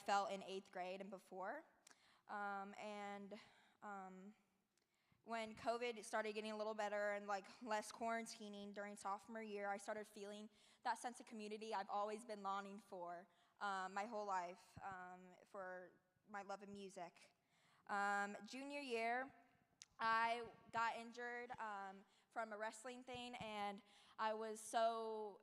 felt in 8th grade and before. And when COVID started getting a little better and like less quarantining during sophomore year, I started feeling that sense of community I've always been longing for my whole life, for my love of music. Junior year, I got injured from a wrestling thing, and I was so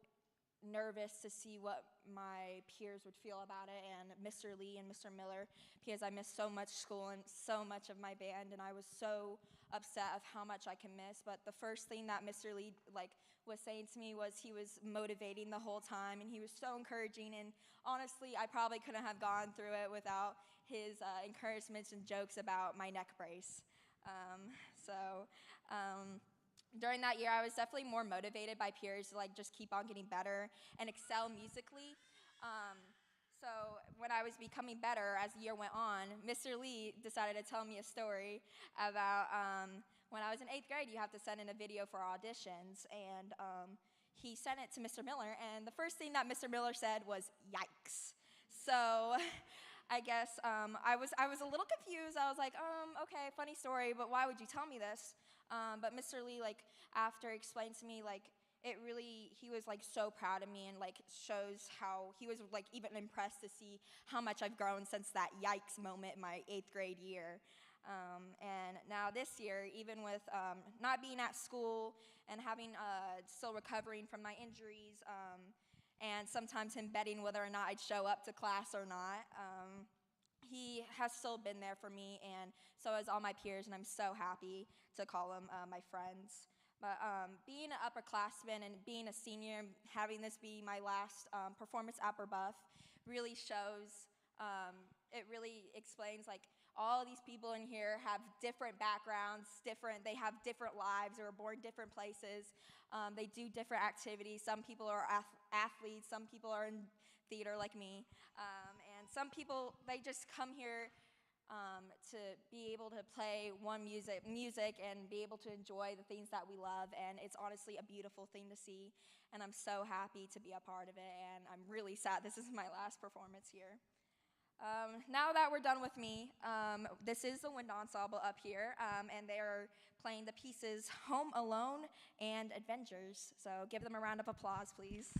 nervous to see what my peers would feel about it, and Mr. Lee and Mr. Miller, because I missed so much school and so much of my band, and I was so upset of how much I can miss. But the first thing that Mr. Lee was saying to me was he was motivating the whole time, and he was so encouraging, and honestly, I probably couldn't have gone through it without his encouragements and jokes about my neck brace. During that year, I was definitely more motivated by peers to just keep on getting better and excel musically. So when I was becoming better as the year went on, Mr. Lee decided to tell me a story about when I was in 8th grade, you have to send in a video for auditions, and he sent it to Mr. Miller, and the first thing that Mr. Miller said was, "Yikes." So I guess I was a little confused. I was like, okay, funny story, but why would you tell me this? But Mr. Lee, after explained to me, he was so proud of me, and shows how he was even impressed to see how much I've grown since that yikes moment in my 8th grade year. And now this year, even with not being at school and having still recovering from my injuries, and sometimes him betting whether or not I'd show up to class or not, he has still been there for me, and so has all my peers, and I'm so happy to call them my friends. But being an upperclassman and being a senior and having this be my last performance at Buff really shows, it really explains all these people in here have different backgrounds, they have different lives, they were born different places, they do different activities. Some people are athletes, some people are in theater like me, and some people, they just come here to be able to play music and be able to enjoy the things that we love, and it's honestly a beautiful thing to see, and I'm so happy to be a part of it, and I'm really sad this is my last performance here. Now that we're done with me, this is the wind ensemble up here, and they're playing the pieces Home Alone and Adventures, so give them a round of applause, please.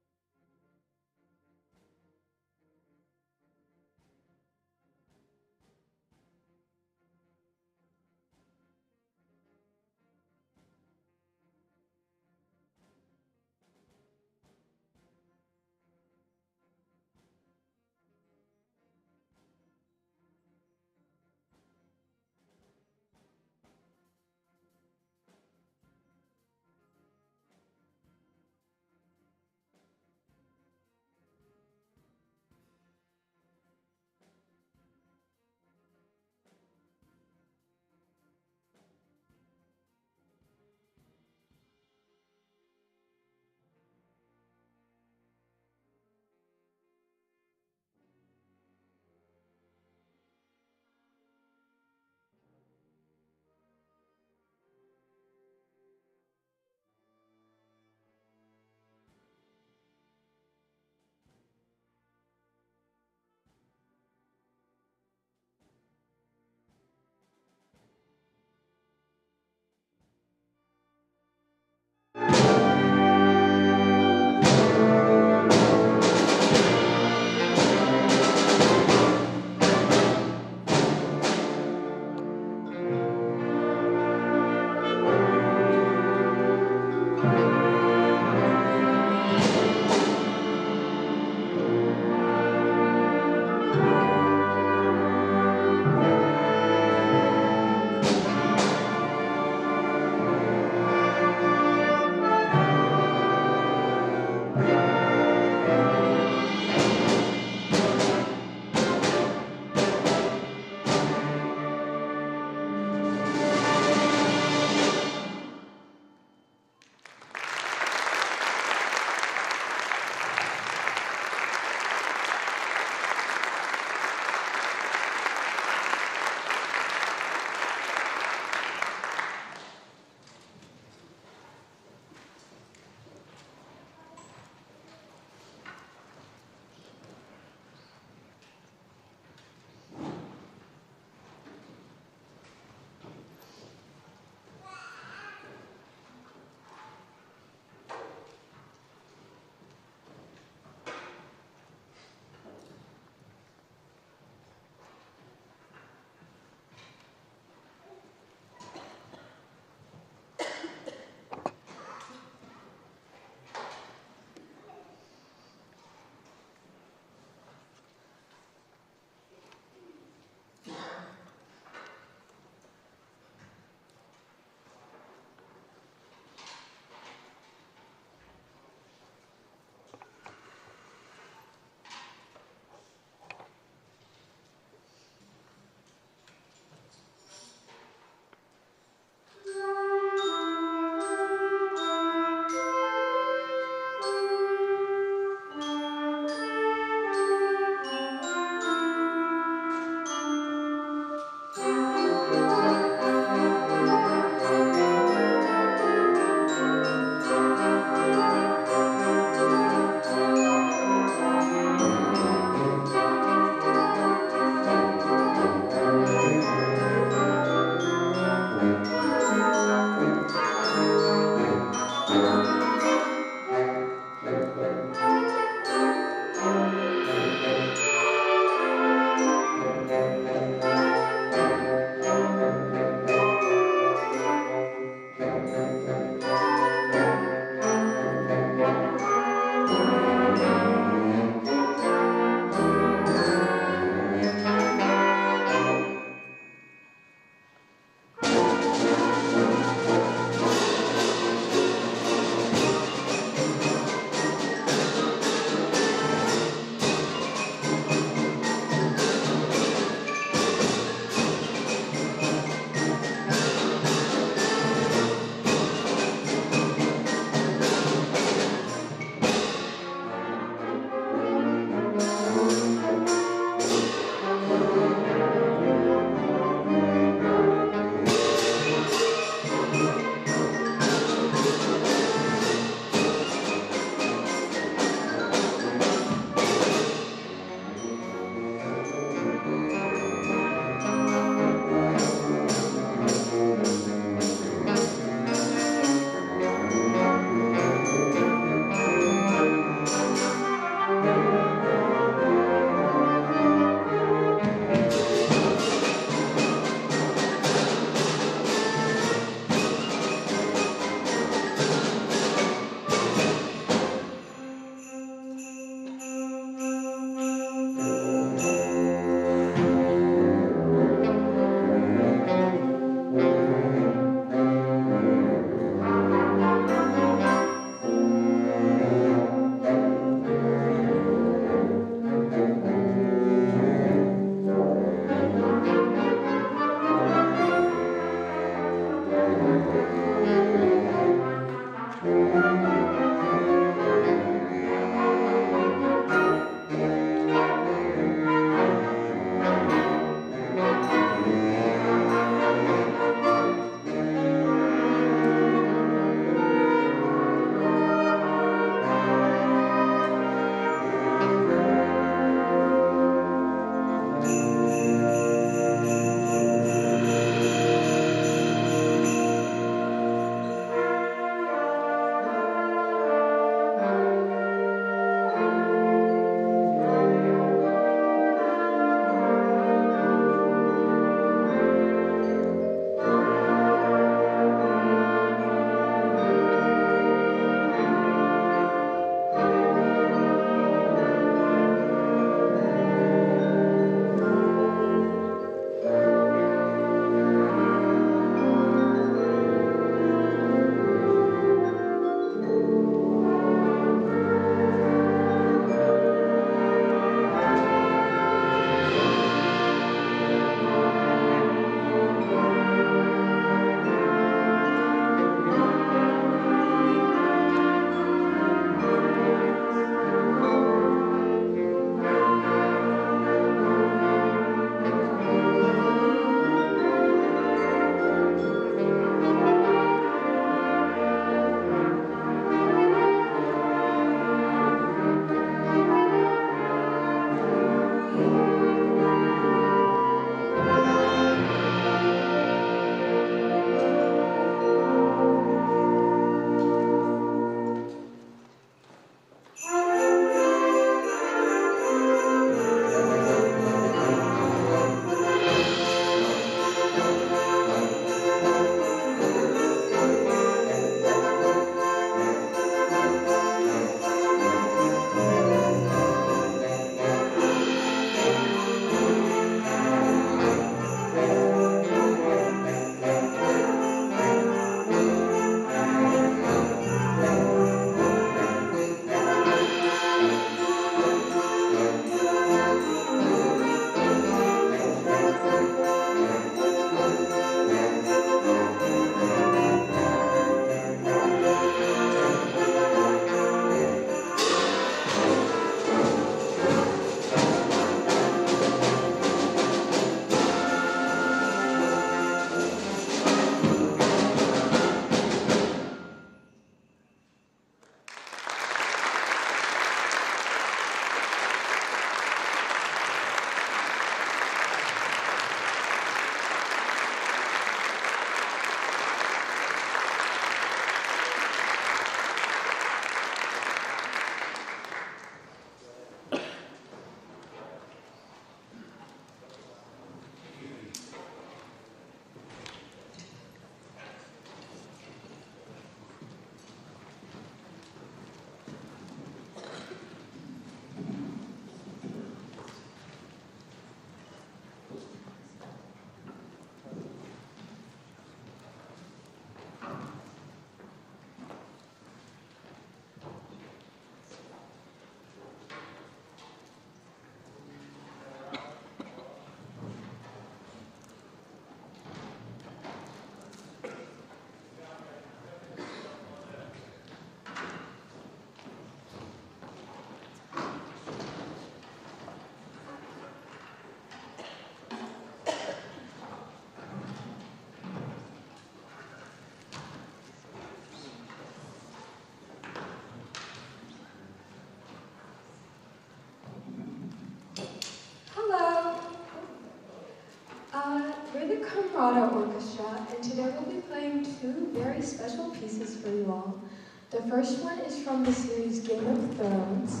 the Camarada Orchestra, and today we'll be playing two very special pieces for you all. The first one is from the series Game of Thrones,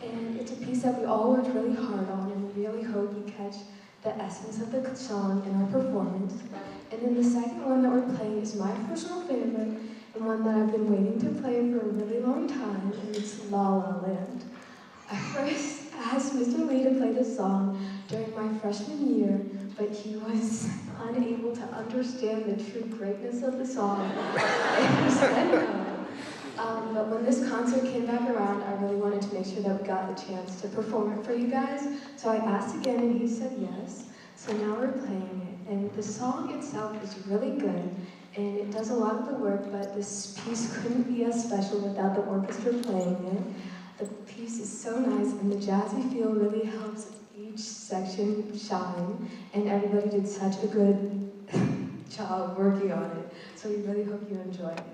and it's a piece that we all worked really hard on, and we really hope you catch the essence of the song in our performance. And then the second one that we're playing is my personal favorite, and one that I've been waiting to play for a really long time, and it's La La Land. I first asked Mr. Lee to play this song during my freshman year, but he was unable to understand the true greatness of the song, and he said no. But when this concert came back around, I really wanted to make sure that we got the chance to perform it for you guys, so I asked again and he said yes. So now we're playing it, and the song itself is really good, and it does a lot of the work, but this piece couldn't be as special without the orchestra playing it. The piece is so nice, and the jazzy feel really helps each section shine, and everybody did such a good job working on it. So we really hope you enjoy it.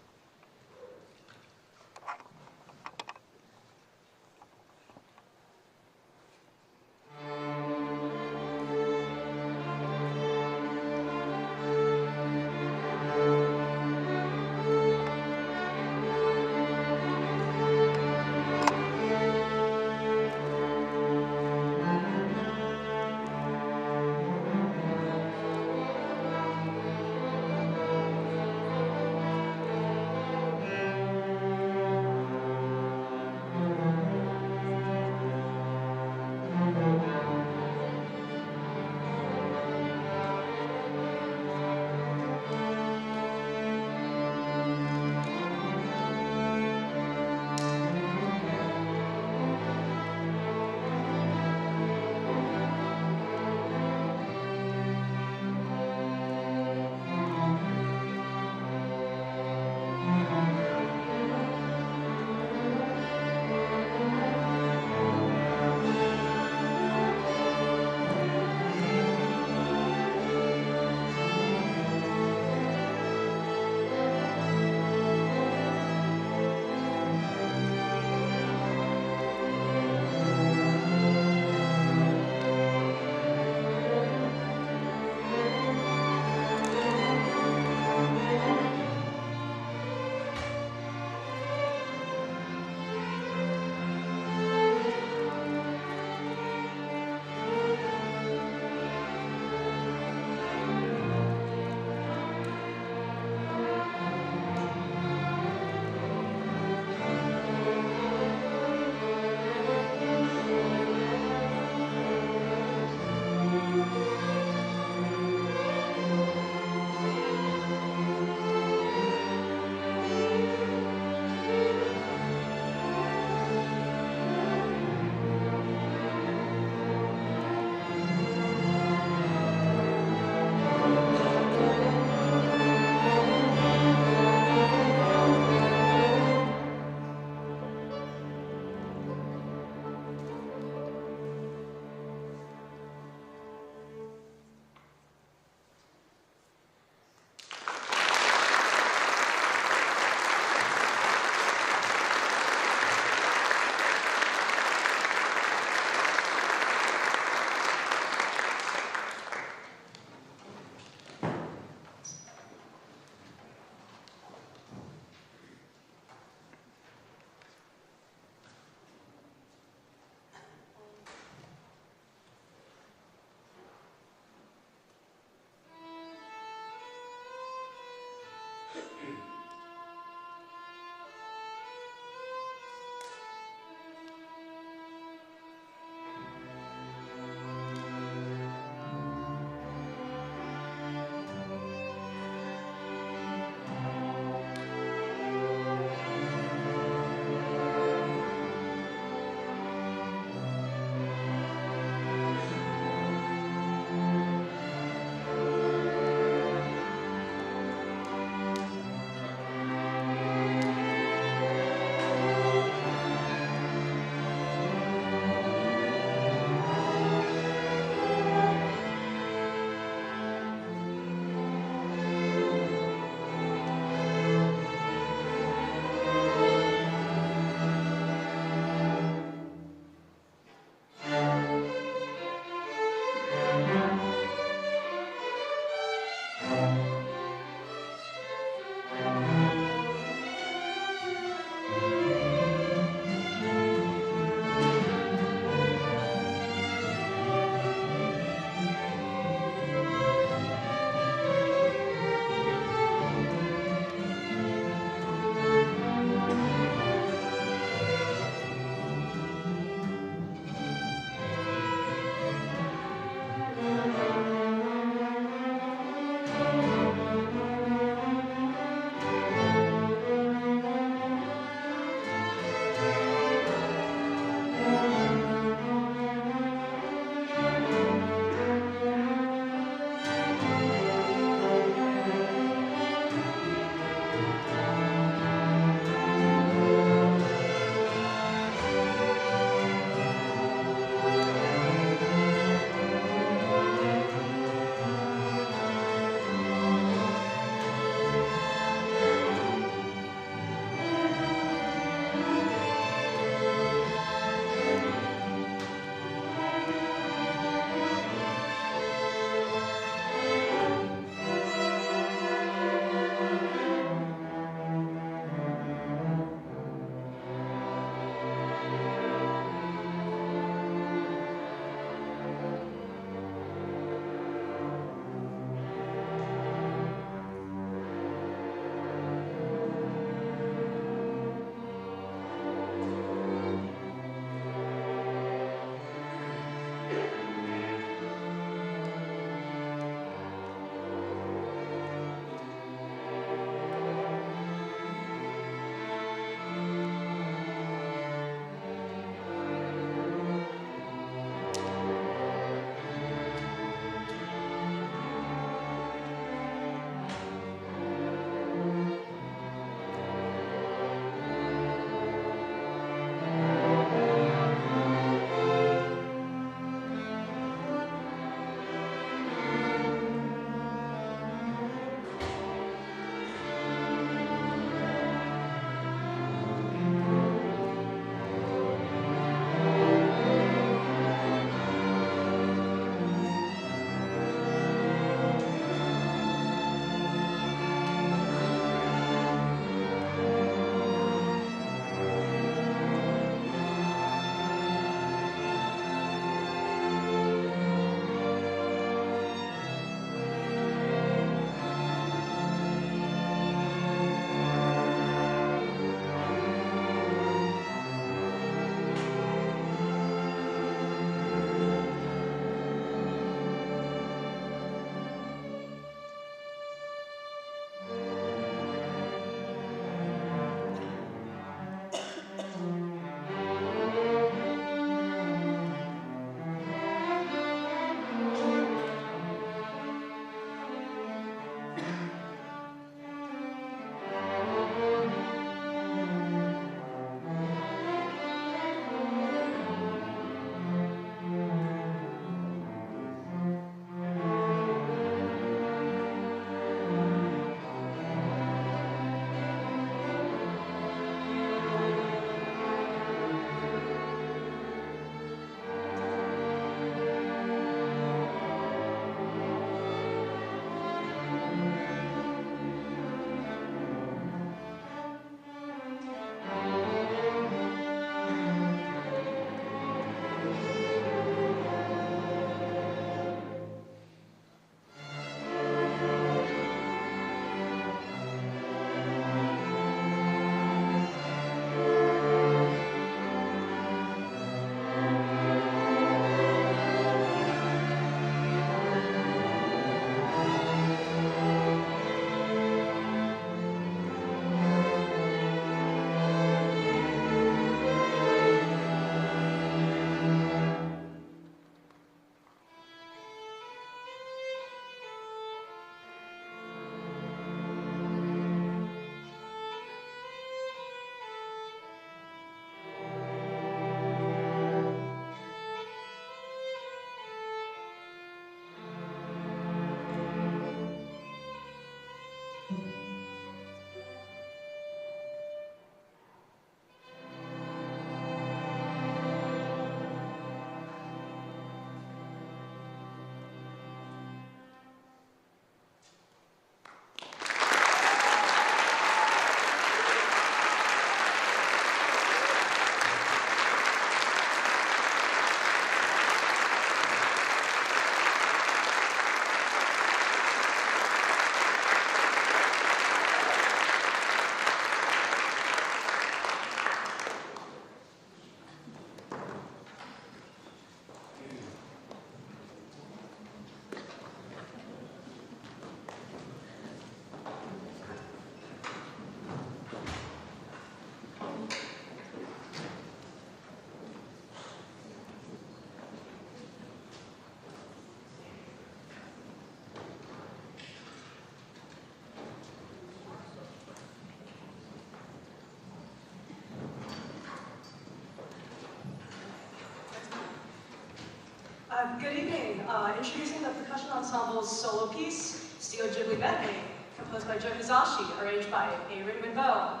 Good evening. Introducing the Percussion Ensemble's solo piece, Studio Ghibli Medley, composed by Joe Hizashi, arranged by Aaron Winbo.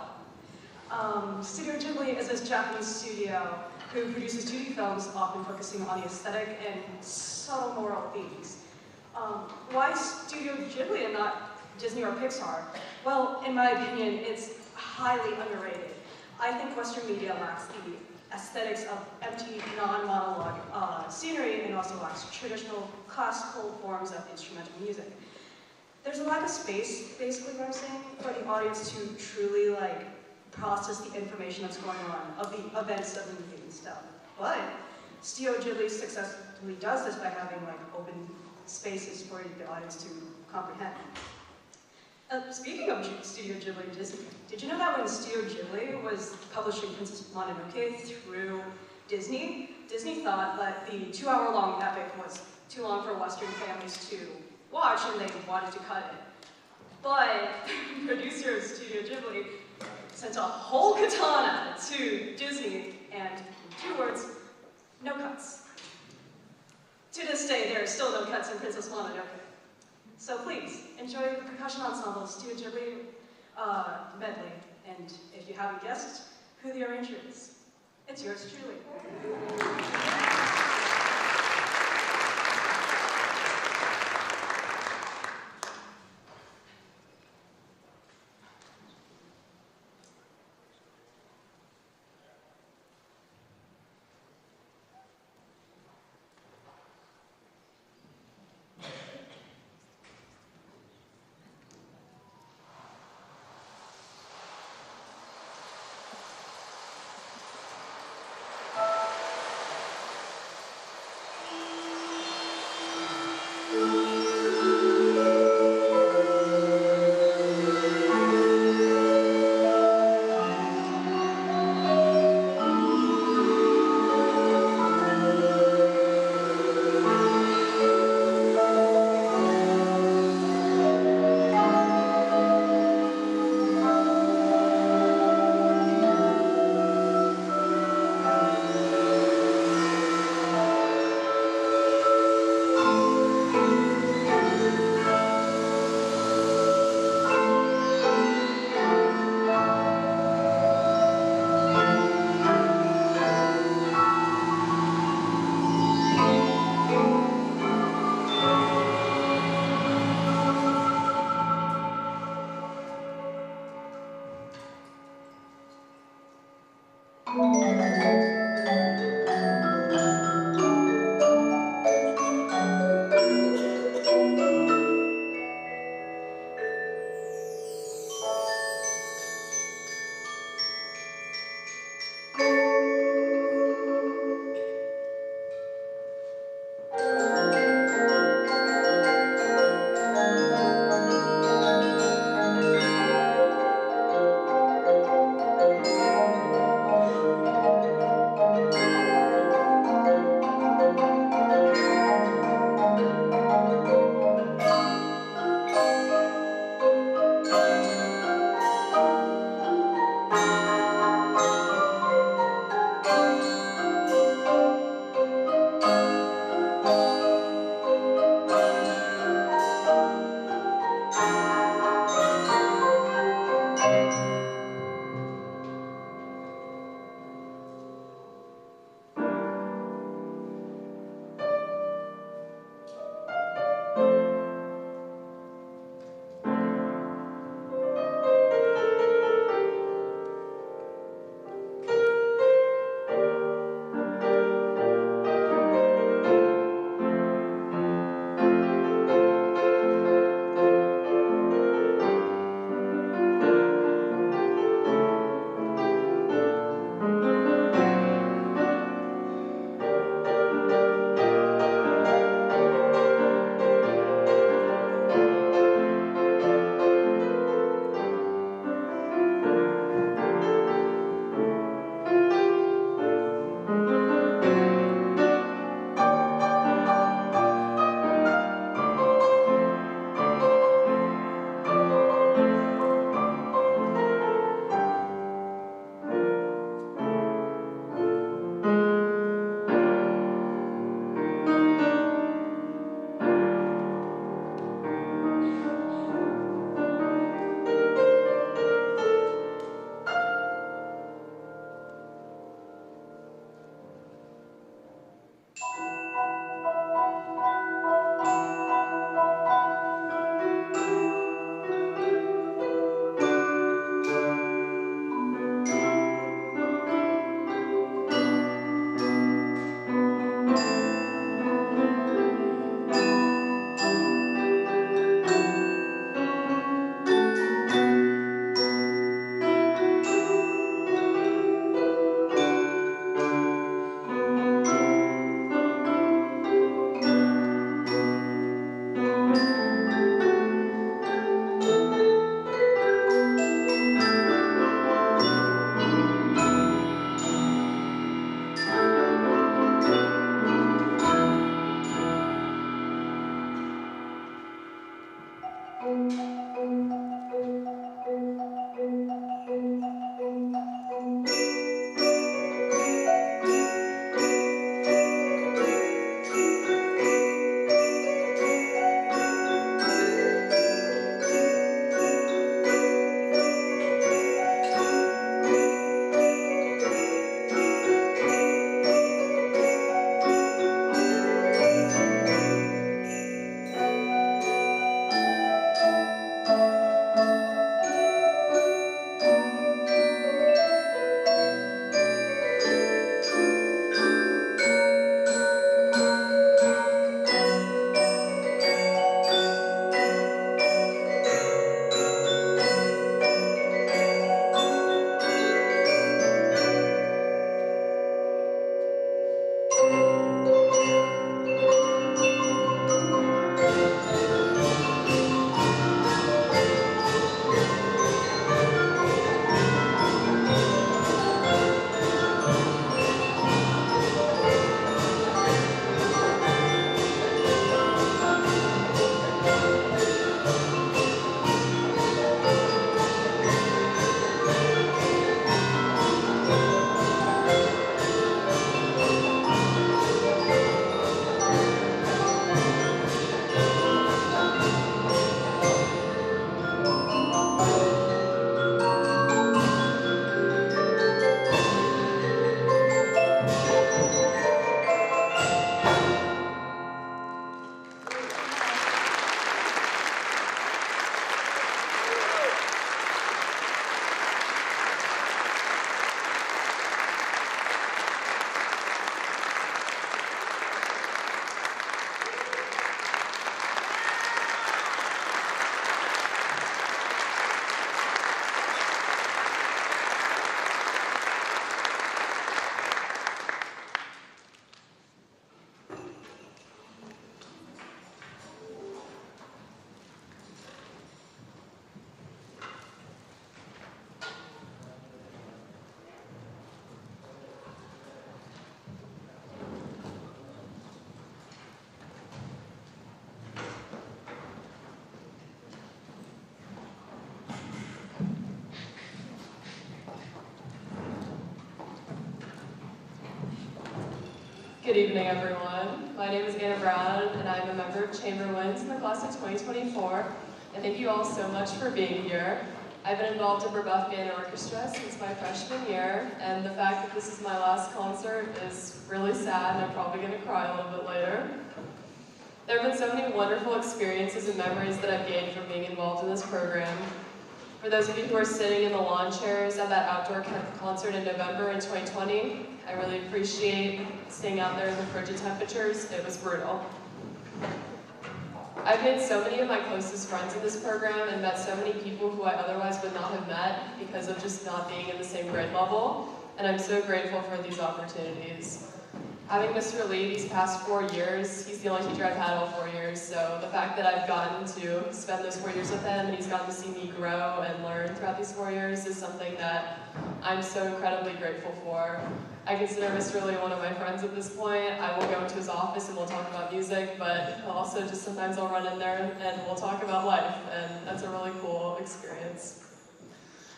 Studio Ghibli is a Japanese studio who produces 2D films, often focusing on the aesthetic and subtle moral themes. Why Studio Ghibli and not Disney or Pixar? Well, in my opinion, it's highly underrated. I think Western media lacks the aesthetics of empty, non-monologue scenery, and also lacks traditional classical forms of instrumental music. There's a lack of space, basically what I'm saying, for the audience to truly process the information that's going on, of the events of the movie and stuff. But Studio Ghibli successfully does this by having open spaces for the audience to comprehend. Speaking of Studio Ghibli and Disney, did you know that when Studio Ghibli was publishing Princess Mononoke through Disney, Disney thought that the 2-hour-long epic was too long for Western families to watch, and they wanted to cut it. But producer of Studio Ghibli sent a whole katana to Disney, and in 2 words, no cuts. To this day, there are still no cuts in Princess Mononoke. So please, enjoy the Percussion Ensemble Studio Ghibli medley, and if you haven't guessed who the arranger is, it's yours truly. Good evening, everyone. My name is Anna Brown, and I'm a member of Chamber Winds in the class of 2024. And thank you all so much for being here. I've been involved in Camarada Orchestra since my freshman year, and the fact that this is my last concert is really sad, and I'm probably going to cry a little bit later. There have been so many wonderful experiences and memories that I've gained from being involved in this program. For those of you who are sitting in the lawn chairs at that outdoor concert in November in 2020, I really appreciate staying out there in the frigid temperatures. It was brutal. I've made so many of my closest friends in this program and met so many people who I otherwise would not have met because of just not being in the same grade level, and I'm so grateful for these opportunities. Having Mr. Lee these past 4 years, he's the only teacher I've had all 4 years, so the fact that I've gotten to spend those 4 years with him and he's gotten to see me grow and learn throughout these 4 years is something that I'm so incredibly grateful for. I consider Mr. Lee one of my friends at this point. I will go into his office and we'll talk about music, but also just sometimes I'll run in there and we'll talk about life, and that's a really cool experience.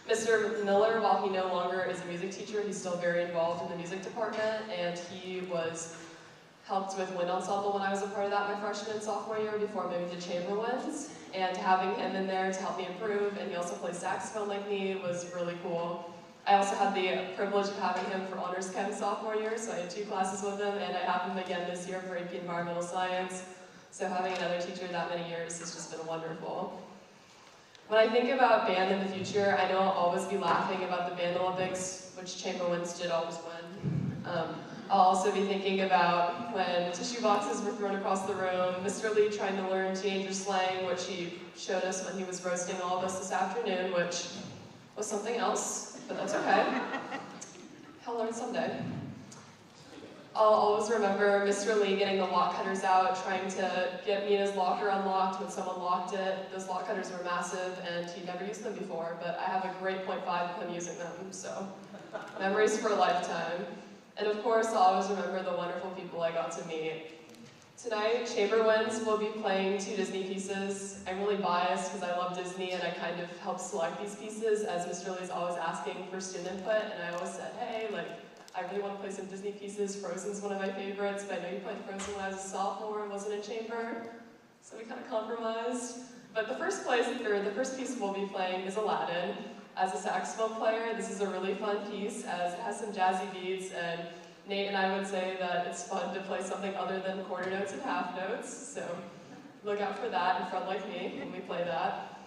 Mr. Miller, while he no longer is a music teacher, he's still very involved in the music department, and he helped with wind ensemble when I was a part of that my freshman and sophomore year before moving to chamber winds, and having him in there to help me improve, and he also plays saxophone like me, was really cool. I also had the privilege of having him for honors chem sophomore year, so I had 2 classes with him, and I have him again this year for AP Environmental Science, so having another teacher that many years has just been wonderful. When I think about band in the future, I know I'll always be laughing about the band Olympics, which chamber winds did always win. I'll also be thinking about when tissue boxes were thrown across the room, Mr. Lee trying to learn teenager slang, which he showed us when he was roasting all of us this afternoon, which was something else, but that's okay. He'll learn someday. I'll always remember Mr. Lee getting the lock cutters out, trying to get Mina's locker unlocked when someone locked it. Those lock cutters were massive, and he'd never used them before, but I have a great .5 of him using them, so memories for a lifetime. And of course, I'll always remember the wonderful people I got to meet. Tonight, chamber winds will be playing 2 Disney pieces. I'm really biased because I love Disney and I kind of help select these pieces as Mr. Lee's always asking for student input, and I always said, hey, like, I really want to play some Disney pieces. Frozen's one of my favorites, but I know you played Frozen when I was a sophomore and wasn't in chamber, so we kind of compromised. But the first piece we'll be playing is Aladdin. As a saxophone player, this is a really fun piece as it has some jazzy beats, and Nate and I would say that it's fun to play something other than quarter notes and half notes, so look out for that in front like me when we play that.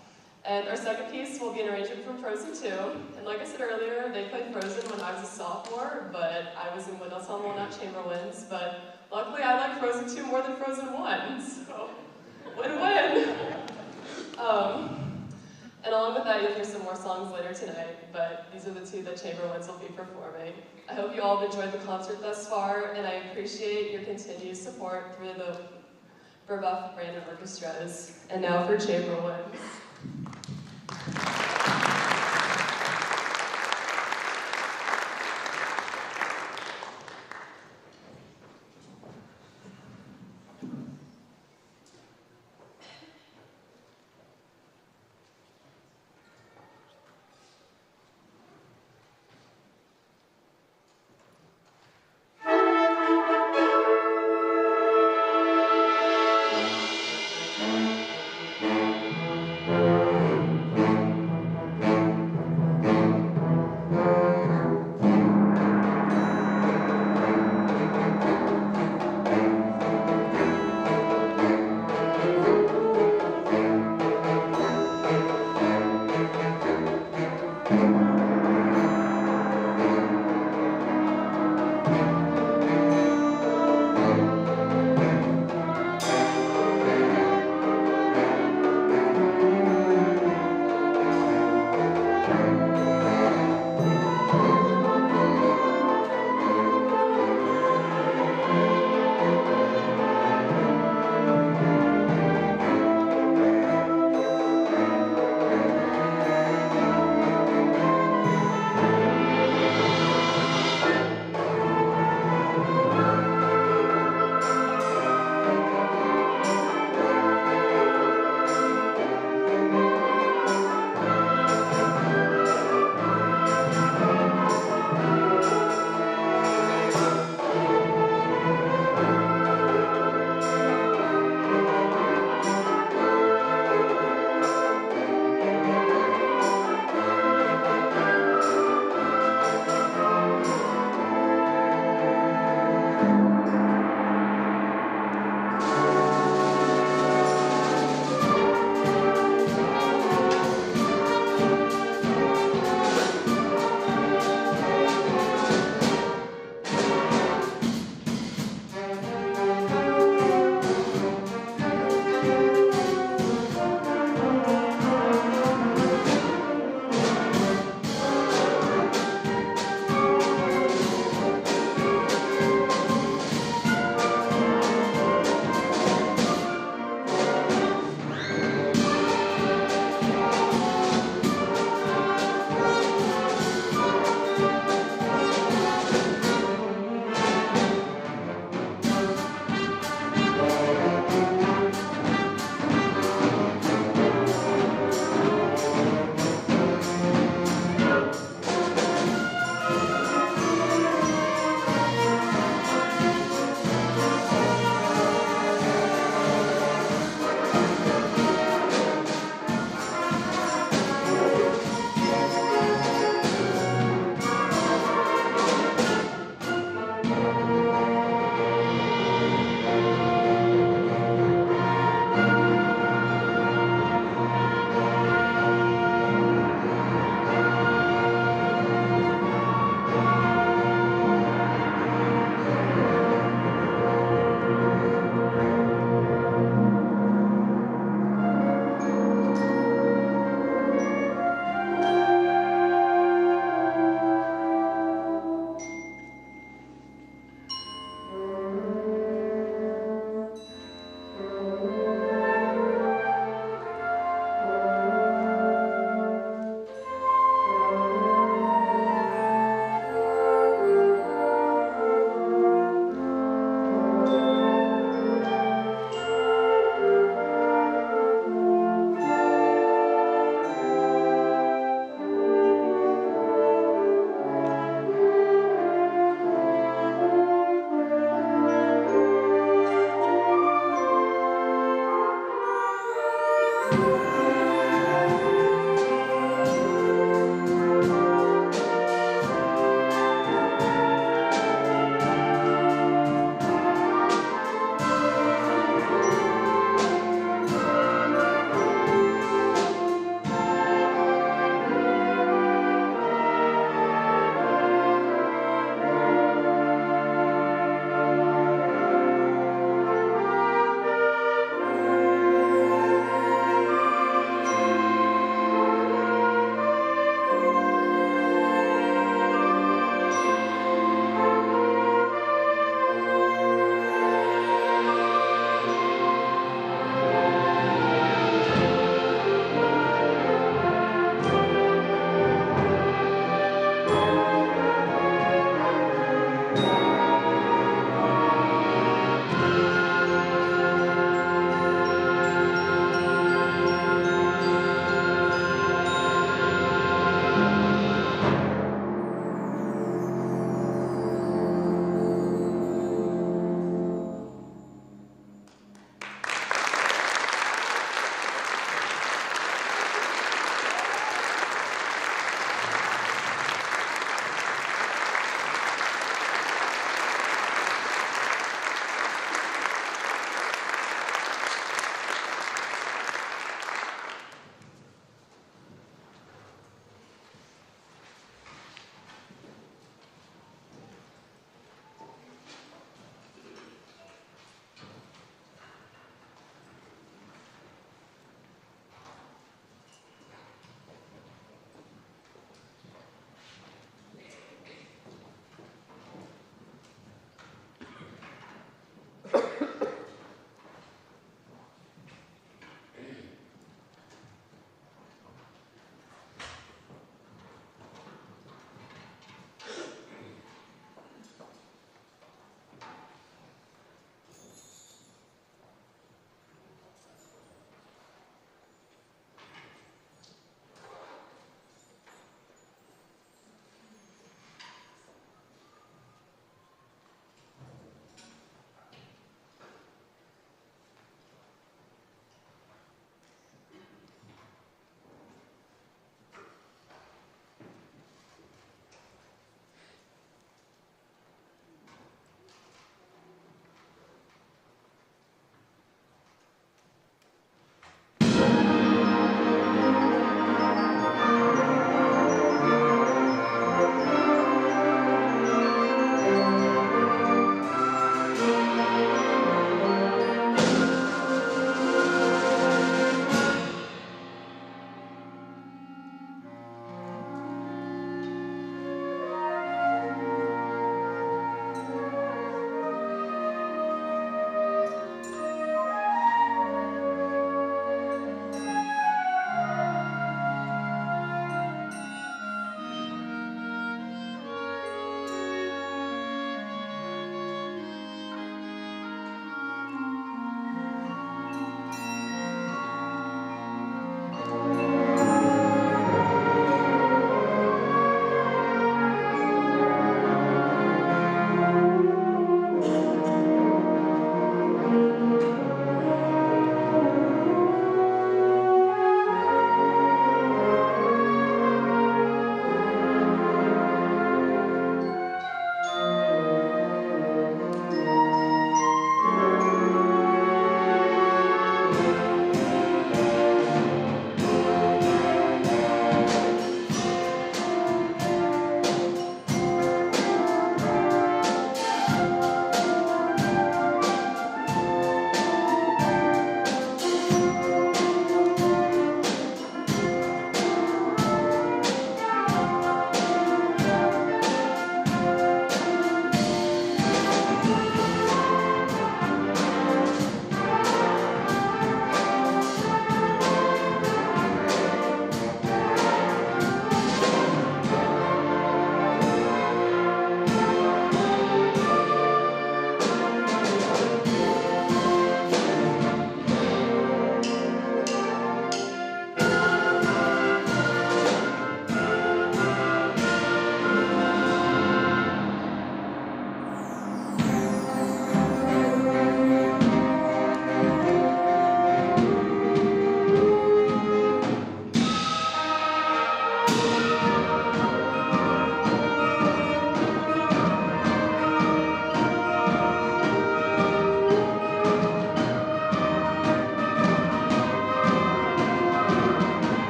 And our second piece will be an arrangement from Frozen 2. And like I said earlier, they played Frozen when I was a sophomore, but I was in wind ensemble, not chamber winds. But luckily I like Frozen 2 more than Frozen 1, so win-win. And along with that, you'll hear some more songs later tonight, but these are the 2 that chamber winds will be performing. I hope you all have enjoyed the concert thus far, and I appreciate your continued support through the Verbuff brand of orchestras. And now for chamber winds.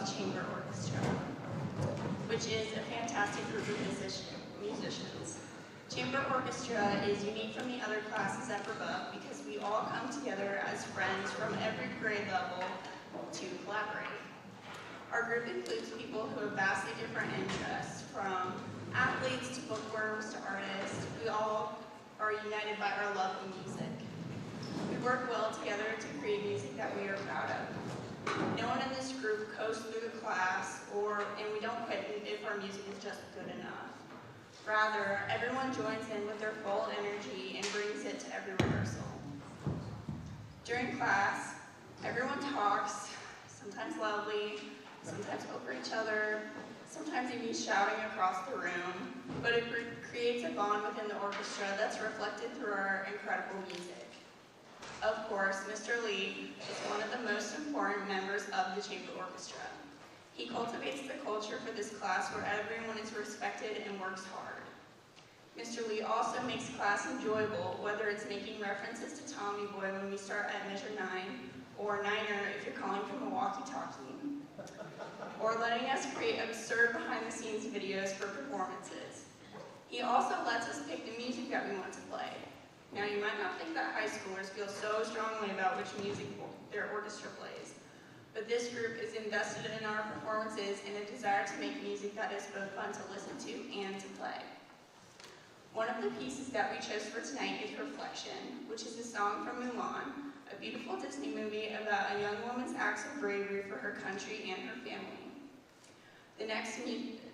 the Chamber Orchestra, which is a fantastic group of musicians. Chamber Orchestra is unique from the other classes at Verbuck because we all come together as friends from every grade level to collaborate. Our group includes people who have vastly different interests, from athletes to bookworms to artists. We all are united by our love of music. We work well together to create music that we are proud of. No one in this group coasts through the class, and we don't quit if our music is just good enough. Rather, everyone joins in with their full energy and brings it to every rehearsal. During class, everyone talks, sometimes loudly, sometimes over each other, sometimes even shouting across the room, but it creates a bond within the orchestra that's reflected through our incredible music. Of course, Mr. Lee is one of the most important members of the Chamber Orchestra. He cultivates the culture for this class where everyone is respected and works hard. Mr. Lee also makes class enjoyable, whether it's making references to Tommy Boy when we start at measure 9, or Niner if you're calling from a walkie-talkie, or letting us create absurd behind-the-scenes videos for performances. He also lets us pick the music that we want to play. Now, you might not think that high schoolers feel so strongly about which music their orchestra plays, but this group is invested in our performances in a desire to make music that is both fun to listen to and to play. One of the pieces that we chose for tonight is Reflection, which is a song from Mulan, a beautiful Disney movie about a young woman's acts of bravery for her country and her family. The next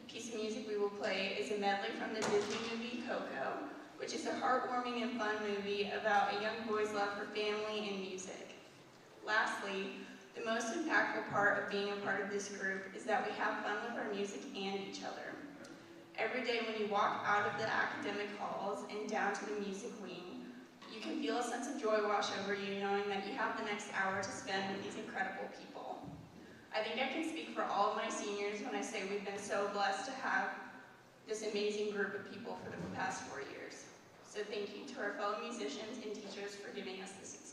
piece of music we will play is a medley from the Disney movie Coco, which is a heartwarming and fun movie about a young boy's love for family and music. Lastly, the most impactful part of being a part of this group is that we have fun with our music and each other. Every day when you walk out of the academic halls and down to the music wing, you can feel a sense of joy wash over you knowing that you have the next hour to spend with these incredible people. I think I can speak for all of my seniors when I say we've been so blessed to have this amazing group of people for the past 4 years. So thank you to our fellow musicians and teachers for giving us this experience.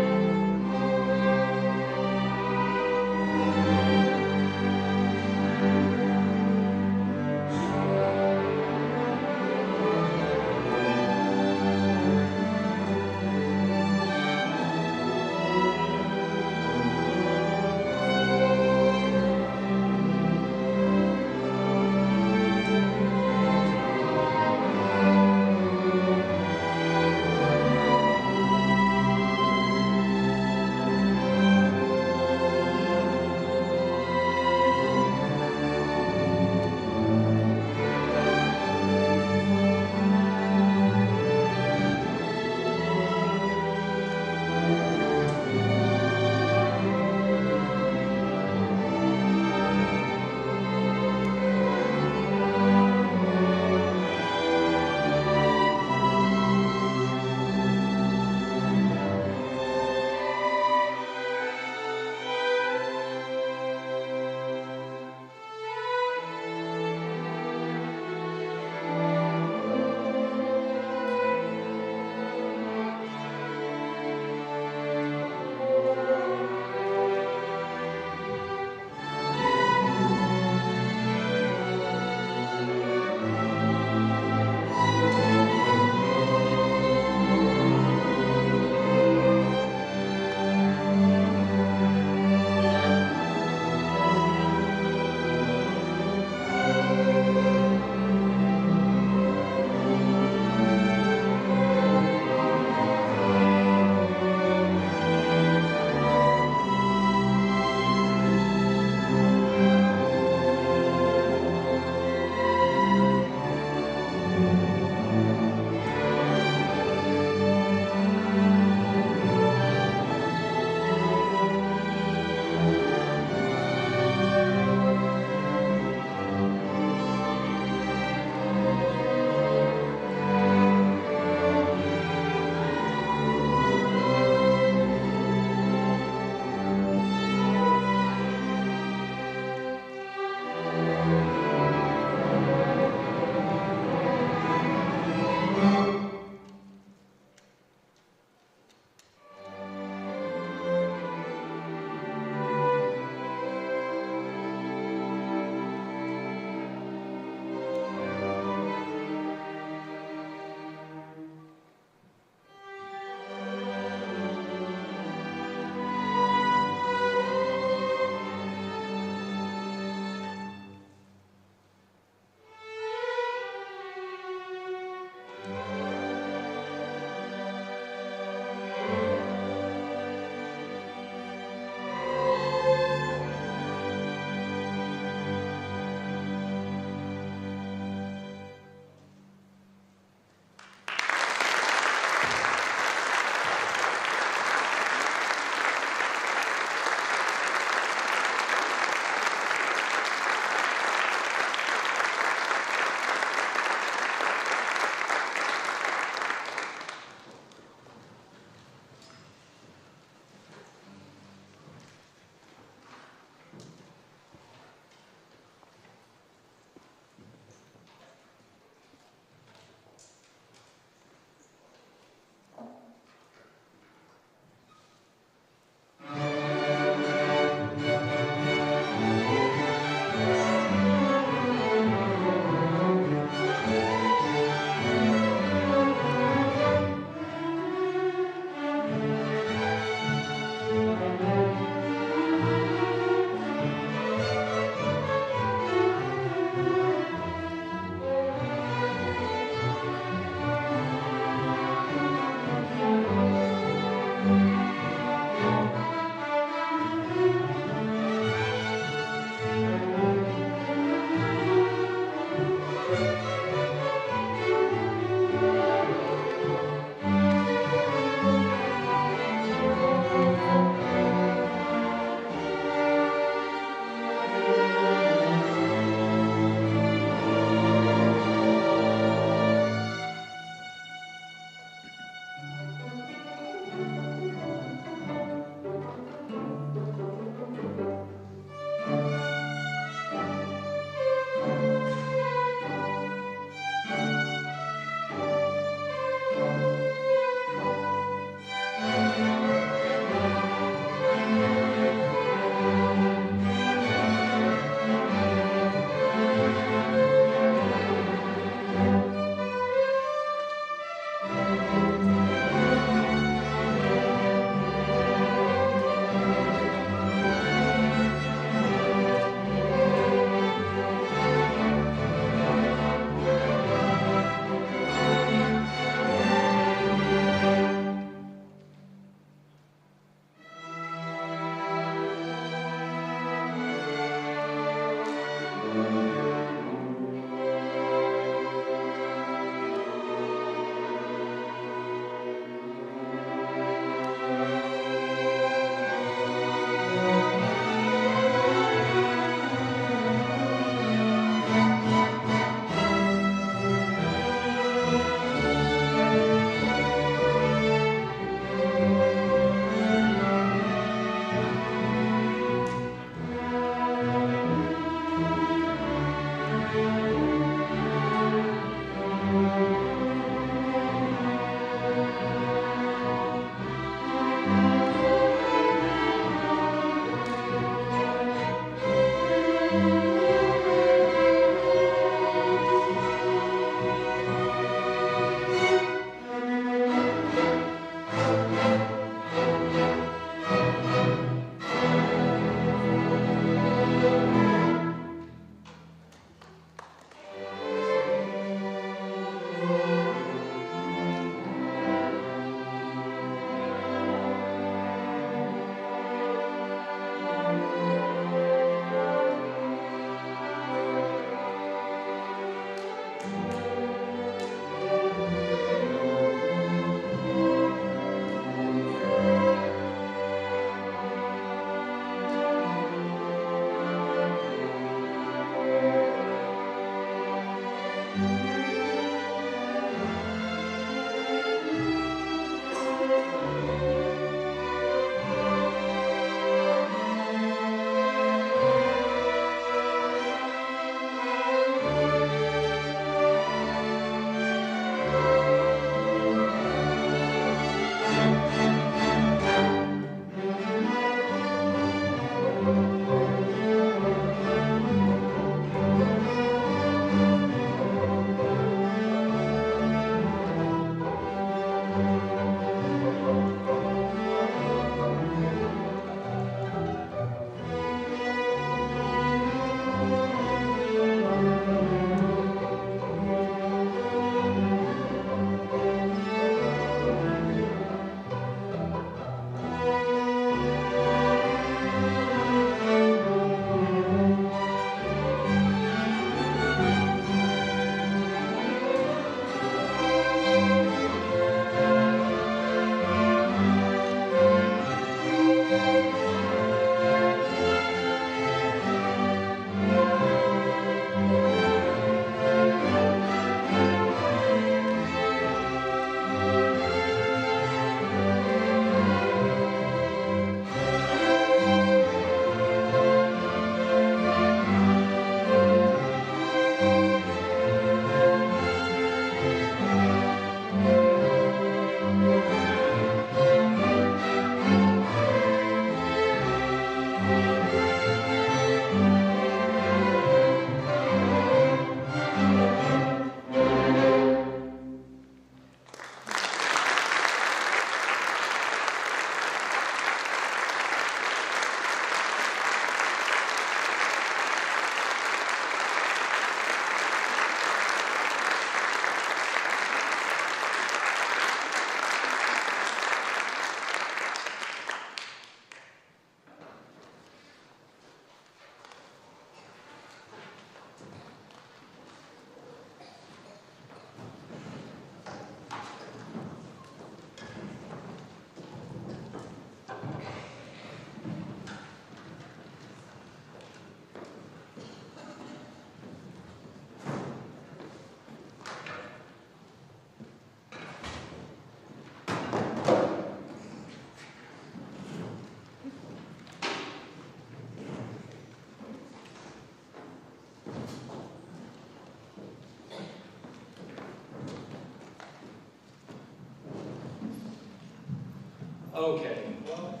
Okay, well,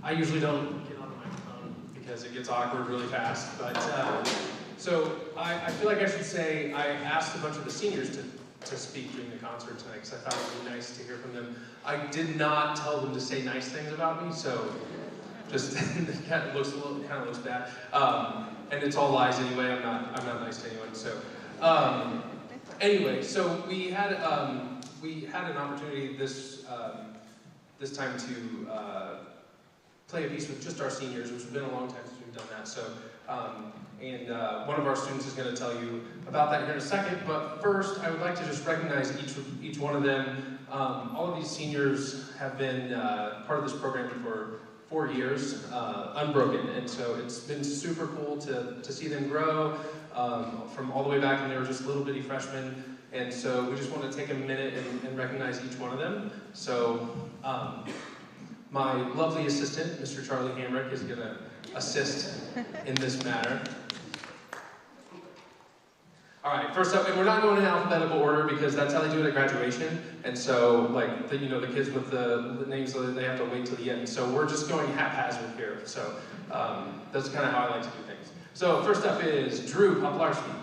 I usually don't get on the microphone because it gets awkward really fast, but so I feel like I should say I asked a bunch of the seniors to speak during the concert tonight because I thought it would be nice to hear from them. I did not tell them to say nice things about me, so just it kind of looks bad. And it's all lies anyway. I'm not nice to anyone. So anyway, so we had an opportunity this time to play a piece with just our seniors, which has been a long time since we've done that. So one of our students is going to tell you about that here in a second. But first, I would like to just recognize each one of them. All of these seniors have been part of this program for 4 years, unbroken, and so it's been super cool to see them grow from all the way back when they were just little bitty freshmen, and so we just want to take a minute and recognize each one of them. So my lovely assistant, Mr. Charlie Hamrick, is going to assist in this matter. All right, first up, and we're not going in alphabetical order because that's how they do it at graduation. And so, like, the kids with the names, they have to wait till the end. So we're just going haphazard here. So that's kind of how I like to do things. So first up is Drew Poplarski.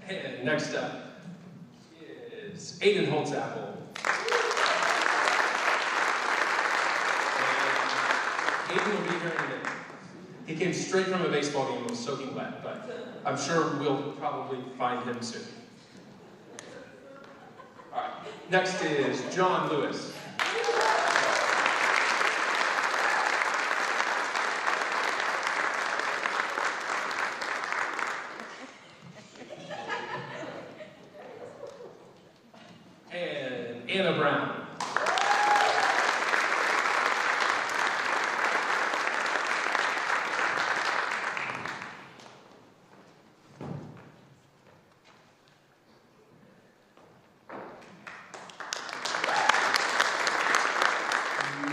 And next up is Aiden Holtzapple. And Aiden will be here in a minute. He came straight from a baseball game and was soaking wet, but I'm sure we'll probably find him soon. All right, next is John Lewis. Anna Brown.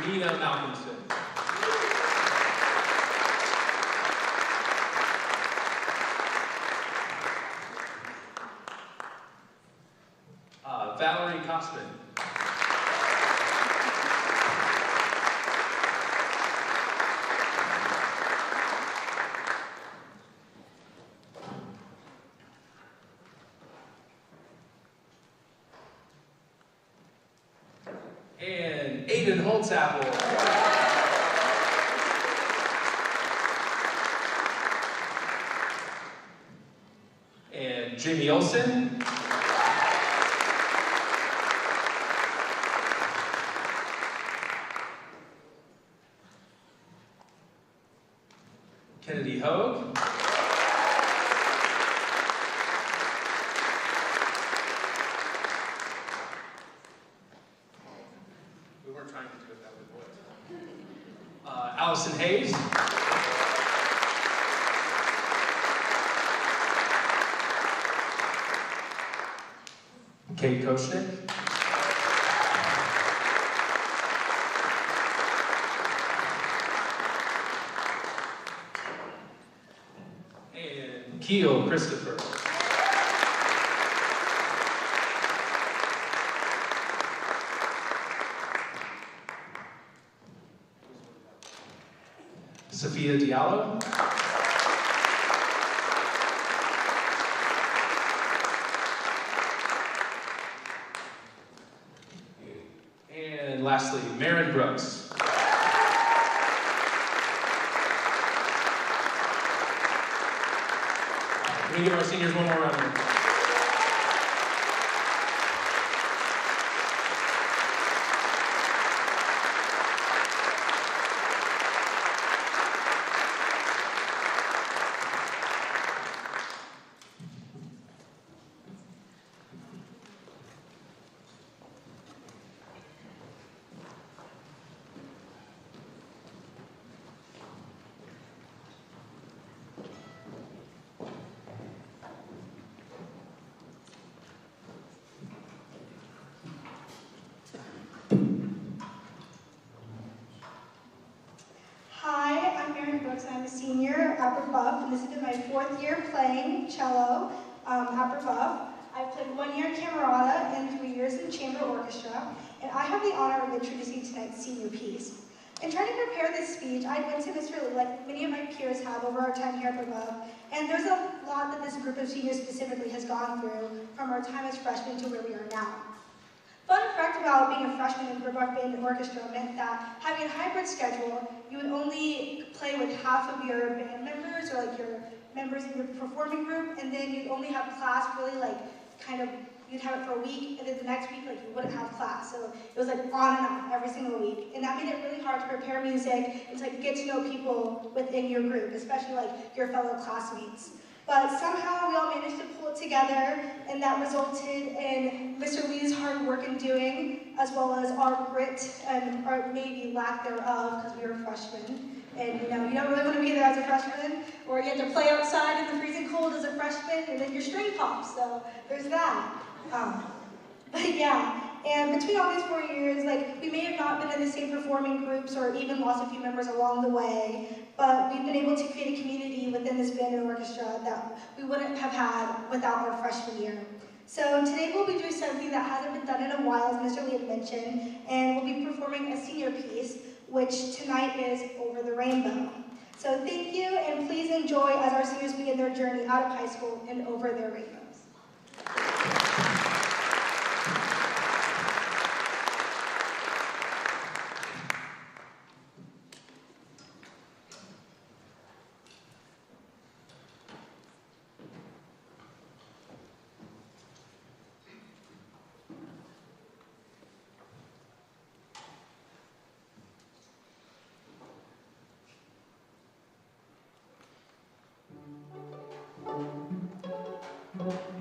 Nina Malcolmson. Valerie Kostman. And Aiden Holtzapple. And Jamie Olson. Kennedy Hogue. We weren't trying to do it that way, boys. Allison Hayes. Kate Kochnick. And Keel Christopher. Sophia Diallo. And lastly, Maren Brooks. Can we give our seniors one more round of applause? year playing cello at Brebeuf. I've played 1 year in Camarada and 3 years in chamber orchestra, and I have the honor of introducing tonight's senior piece. In trying to prepare this speech, I went to Mr. Lee, like many of my peers have over our time here at Brebeuf, and there's a lot that this group of seniors specifically has gone through from our time as freshmen to where we are now. Fun fact about being a freshman in Brebeuf Band and Orchestra meant that having a hybrid schedule, you would only play with half of your band members or like your members in your performing group, and then you'd only have class really like you'd have it for a week, and then the next week like you wouldn't have class. So it was like on and off every single week, and that made it really hard to prepare music and to like get to know people within your group, especially like your fellow classmates. But somehow we all managed to pull it together, and that resulted in Mr. Lee's hard work in doing, as well as our grit and our maybe lack thereof, because we were freshmen. And you don't really want to be there as a freshman, or you have to play outside in the freezing cold as a freshman, and then your string pops. So there's that. But yeah. And between all these 4 years, like, we may have not been in the same performing groups or even lost a few members along the way, but we've been able to create a community within this band and orchestra that we wouldn't have had without our freshman year. So today we'll be doing something that hasn't been done in a while, as Mr. Lee had mentioned, and we'll be performing a senior piece, which tonight is Over the Rainbow. So thank you, and please enjoy as our seniors begin their journey out of high school and over their rainbows. Thank you.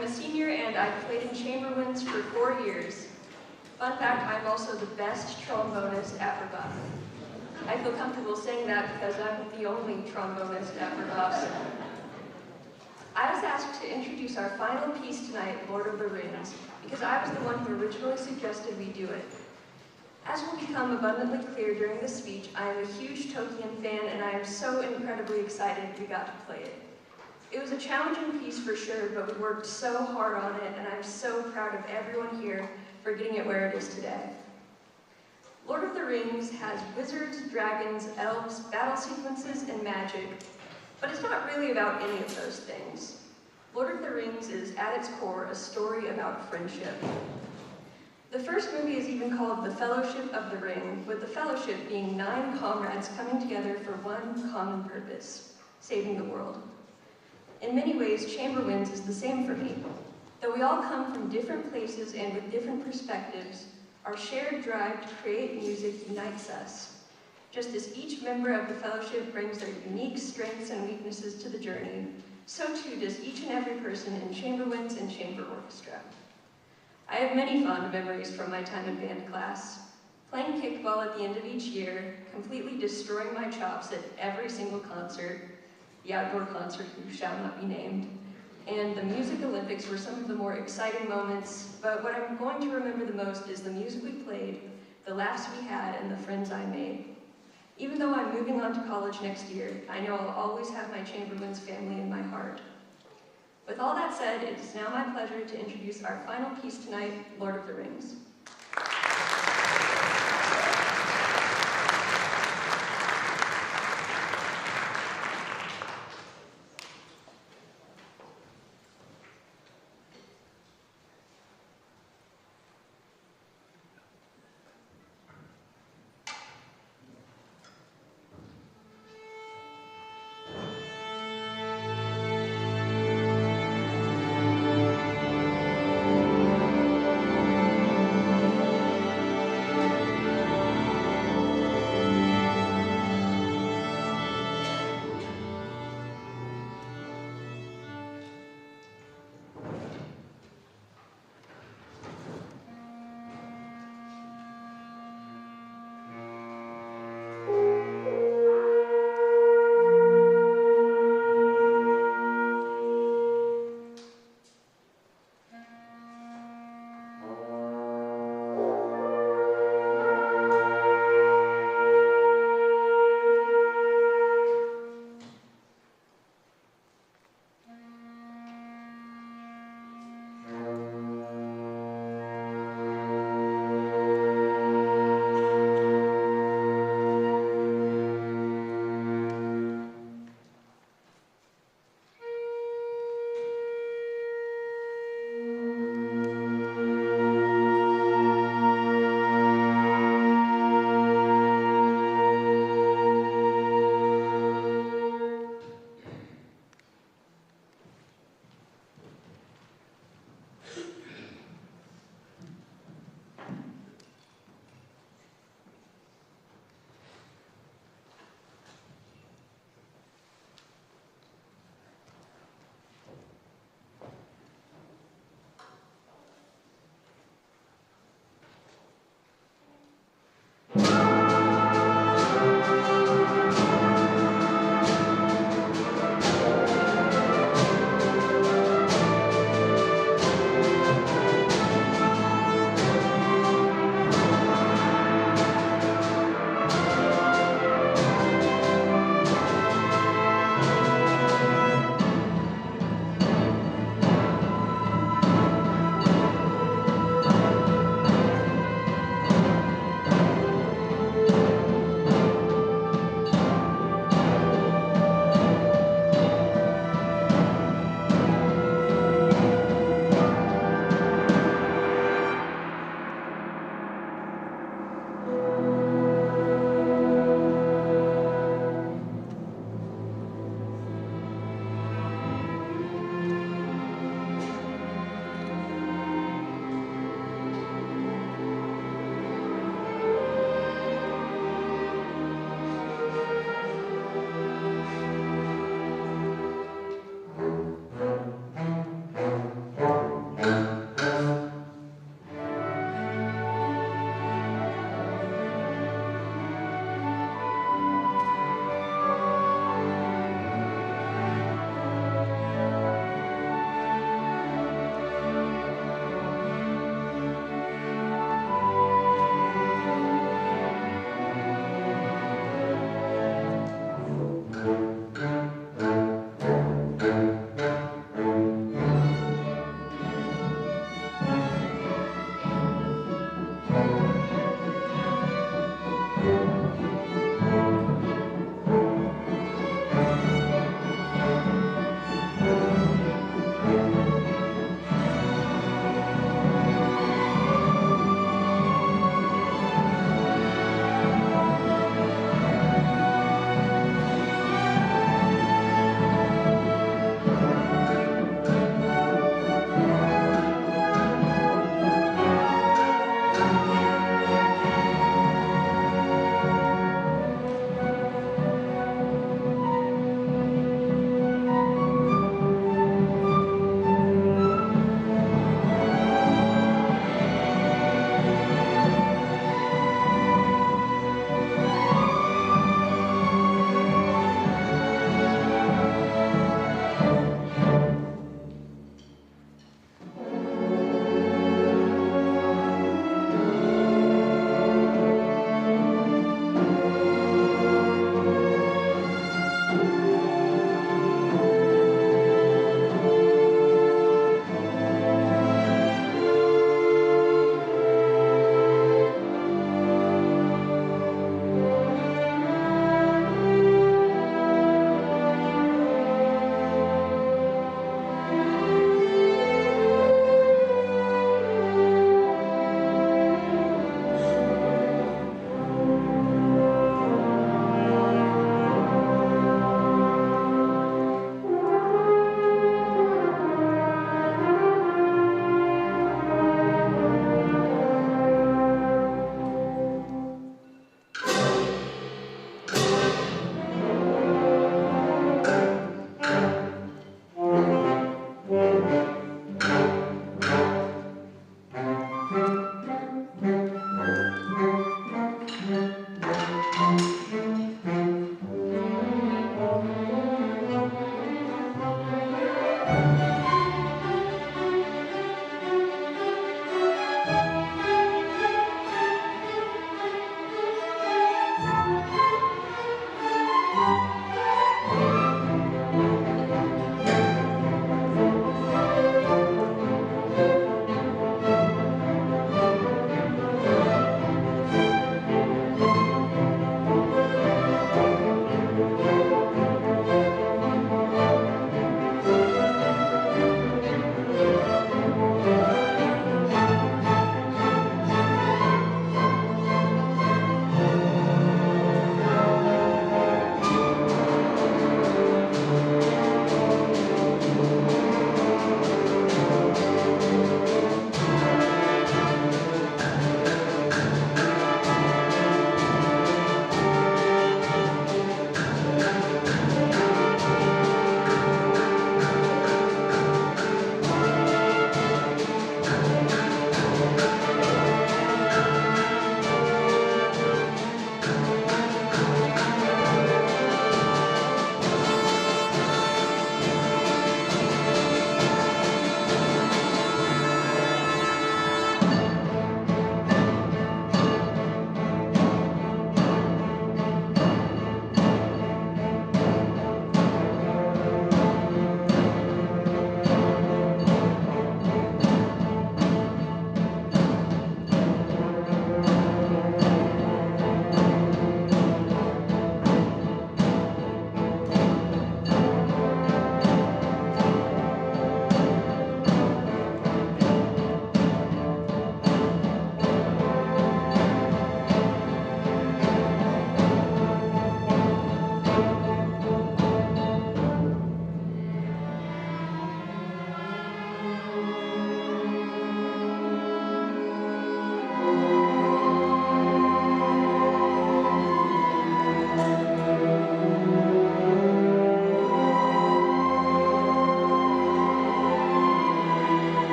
I'm a senior and I've played in chamber winds for 4 years. Fun fact, I'm also the best trombonist at Rebuff. I feel comfortable saying that because I'm the only trombonist at Rebuff. I was asked to introduce our final piece tonight, Lord of the Rings, because I was the one who originally suggested we do it. As will become abundantly clear during this speech, I am a huge Tolkien fan and I am so incredibly excited we got to play it. It was a challenging piece for sure, but we worked so hard on it and I'm so proud of everyone here for getting it where it is today. Lord of the Rings has wizards, dragons, elves, battle sequences, and magic, but it's not really about any of those things. Lord of the Rings is, at its core, a story about friendship. The first movie is even called The Fellowship of the Ring, with the Fellowship being 9 comrades coming together for one common purpose, saving the world. In many ways, Chamber Winds is the same for me. Though we all come from different places and with different perspectives, our shared drive to create music unites us. Just as each member of the Fellowship brings their unique strengths and weaknesses to the journey, so too does each and every person in Chamber Winds and Chamber Orchestra. I have many fond memories from my time in band class. Playing kickball at the end of each year, completely destroying my chops at every single concert, the outdoor concert who shall not be named, and the Music Olympics were some of the more exciting moments, but what I'm going to remember the most is the music we played, the laughs we had, and the friends I made. Even though I'm moving on to college next year, I know I'll always have my Chamber Winds family in my heart. With all that said, it is now my pleasure to introduce our final piece tonight, Lord of the Rings.